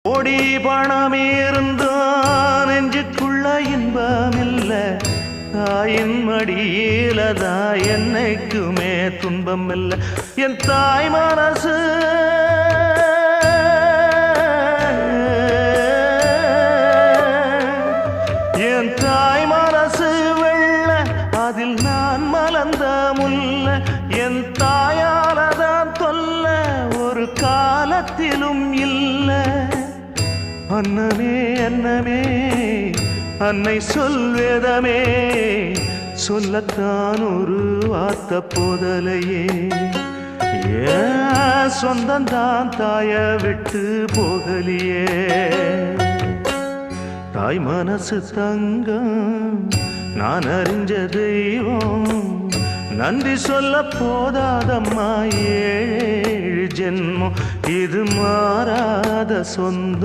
கோடி பணம் இருந்தான் நெஞ்சுக்குள்ள இன்பமில்ல, தாயின் மடியிலதா என்னைக்குமே துன்பம் இல்ல. என் தாய் மனசு என் தாய் மனசு வெள்ள, அதில் நான் மலர்ந்த முல்ல. என் தாயாலதான் தொல்ல ஒரு காலத்திலும் இல்ல. அன்னமே அன்னமே அன்னை சொல்வேதமே, சொல்லத்தான் ஒரு வார்த்தை போதலையே. ஏன் சொந்தந்தான் தாய விட்டு போகலியே. தாய் மனசு தங்கம் நான் அறிஞ்ச தெய்வம், நன்றி சொல்ல போதாதம்மா ஏழு ஜென்மம். இது மாறாத சொந்தம்.